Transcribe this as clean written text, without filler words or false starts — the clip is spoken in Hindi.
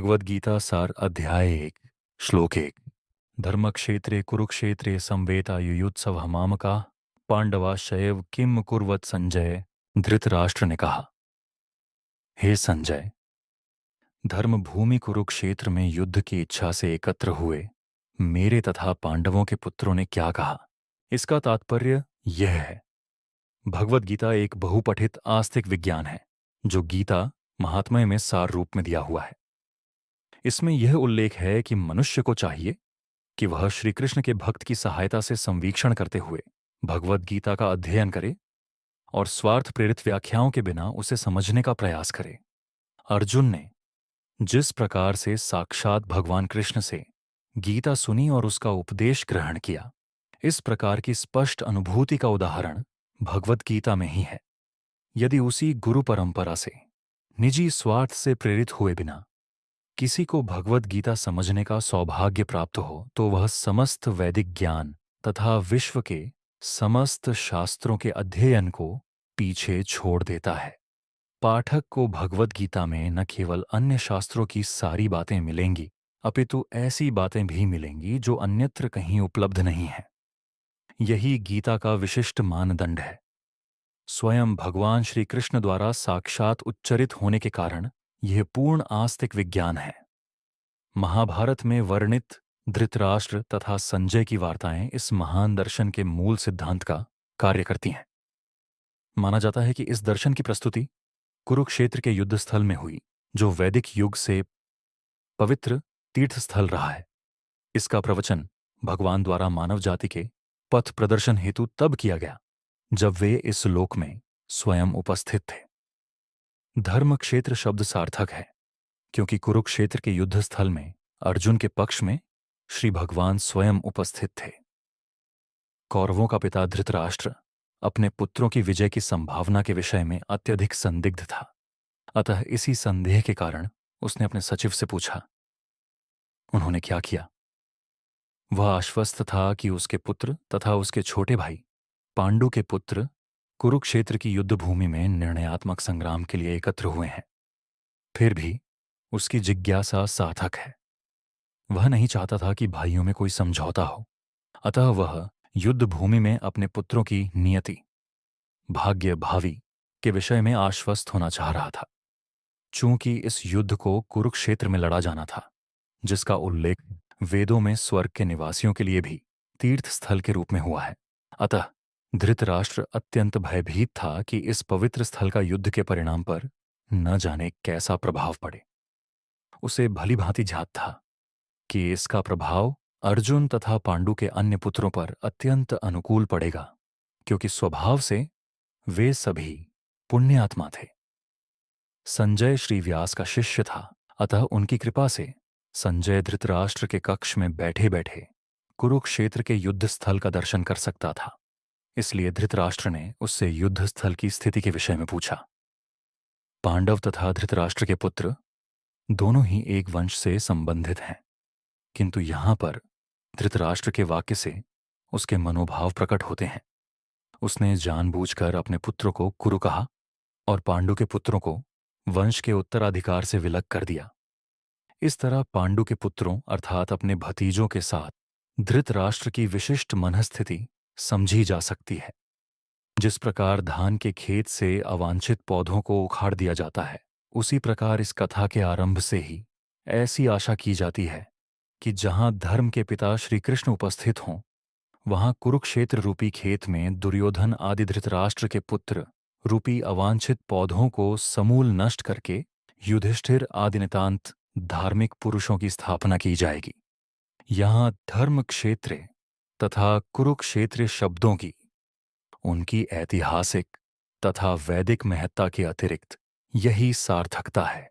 भगवद गीता सार अध्याय 1 श्लोक 1। धर्मक्षेत्रे कुरुक्षेत्रे संवेतायुयुत्सव मामका पांडवाश्चैव किम कुर्वत संजय। धृतराष्ट्र ने कहा, हे संजय, धर्म भूमि कुरुक्षेत्र में युद्ध की इच्छा से एकत्र हुए मेरे तथा पांडवों के पुत्रों ने क्या कहा। इसका तात्पर्य यह है, भगवद गीता एक बहुपठित आस्तिक विज्ञान है जो गीता महात्म्य में सार रूप में दिया हुआ है। इसमें यह उल्लेख है कि मनुष्य को चाहिए कि वह श्री कृष्ण के भक्त की सहायता से संवीक्षण करते हुए भगवद गीता का अध्ययन करे और स्वार्थ प्रेरित व्याख्याओं के बिना उसे समझने का प्रयास करे। अर्जुन ने जिस प्रकार से साक्षात भगवान कृष्ण से गीता सुनी और उसका उपदेश ग्रहण किया, इस प्रकार की स्पष्ट अनुभूति का उदाहरण भगवद गीता में ही है। यदि उसी गुरु परंपरा से निजी स्वार्थ से प्रेरित हुए बिना किसी को भगवद गीता समझने का सौभाग्य प्राप्त हो तो वह समस्त वैदिक ज्ञान तथा विश्व के समस्त शास्त्रों के अध्ययन को पीछे छोड़ देता है। पाठक को भगवद गीता में न केवल अन्य शास्त्रों की सारी बातें मिलेंगी, अपितु ऐसी बातें भी मिलेंगी जो अन्यत्र कहीं उपलब्ध नहीं है। यही गीता का विशिष्ट मानदंड है। स्वयं भगवान श्री कृष्ण द्वारा साक्षात उच्चरित होने के कारण यह पूर्ण आस्तिक विज्ञान है। महाभारत में वर्णित धृतराष्ट्र तथा संजय की वार्ताएं इस महान दर्शन के मूल सिद्धांत का कार्य करती हैं। माना जाता है कि इस दर्शन की प्रस्तुति कुरुक्षेत्र के युद्ध स्थल में हुई, जो वैदिक युग से पवित्र तीर्थ स्थल रहा है। इसका प्रवचन भगवान द्वारा मानव जाति के पथ प्रदर्शन हेतु तब किया गया जब वे इस लोक में स्वयं उपस्थित थे। धर्म क्षेत्र शब्द सार्थक है क्योंकि कुरुक्षेत्र के युद्ध स्थल में अर्जुन के पक्ष में श्री भगवान स्वयं उपस्थित थे। कौरवों का पिता धृतराष्ट्र अपने पुत्रों की विजय की संभावना के विषय में अत्यधिक संदिग्ध था। अतः इसी संदेह के कारण उसने अपने सचिव से पूछा। उन्होंने क्या किया? वह आश्वस्त था कि उसके पुत्र तथा उसके छोटे भाई पांडु के पुत्र कुरुक्षेत्र की युद्ध भूमि में निर्णयात्मक संग्राम के लिए एकत्र हुए हैं। फिर भी उसकी जिज्ञासा सार्थक है। वह नहीं चाहता था कि भाइयों में कोई समझौता हो, अतः वह युद्ध भूमि में अपने पुत्रों की नियति, भाग्य, भावी के विषय में आश्वस्त होना चाह रहा था। चूंकि इस युद्ध को कुरुक्षेत्र में लड़ा जाना था, जिसका उल्लेख वेदों में स्वर्ग के निवासियों के लिए भी तीर्थ स्थल के रूप में हुआ है, अतः धृतराष्ट्र अत्यंत भयभीत था कि इस पवित्र स्थल का युद्ध के परिणाम पर न जाने कैसा प्रभाव पड़े। उसे भली भांति ज्ञात था कि इसका प्रभाव अर्जुन तथा पांडु के अन्य पुत्रों पर अत्यंत अनुकूल पड़ेगा, क्योंकि स्वभाव से वे सभी पुण्यात्मा थे। संजय श्री व्यास का शिष्य था, अतः उनकी कृपा से संजय धृतराष्ट्र के कक्ष में बैठे बैठे कुरुक्षेत्र के युद्ध स्थल का दर्शन कर सकता था। इसलिए धृतराष्ट्र ने उससे युद्ध स्थल की स्थिति के विषय में पूछा। पांडव तथा धृतराष्ट्र के पुत्र दोनों ही एक वंश से संबंधित हैं, किंतु यहां पर धृतराष्ट्र के वाक्य से उसके मनोभाव प्रकट होते हैं। उसने जानबूझकर अपने पुत्रों को कुरु कहा और पांडु के पुत्रों को वंश के उत्तराधिकार से विलग कर दिया। इस तरह पांडु के पुत्रों अर्थात अपने भतीजों के साथ धृतराष्ट्र की विशिष्ट मनःस्थिति समझी जा सकती है। जिस प्रकार धान के खेत से अवांछित पौधों को उखाड़ दिया जाता है, उसी प्रकार इस कथा के आरंभ से ही ऐसी आशा की जाती है कि जहां धर्म के पिता श्री कृष्ण उपस्थित हों, वहां कुरुक्षेत्र रूपी खेत में दुर्योधन आदि धृतराष्ट्र के पुत्र रूपी अवांछित पौधों को समूल नष्ट करके युधिष्ठिर आदि नितांत धार्मिक पुरुषों की स्थापना की जाएगी। यहां धर्म क्षेत्र तथा कुरुक्षेत्र शब्दों की उनकी ऐतिहासिक तथा वैदिक महत्ता के अतिरिक्त यही सार्थकता है।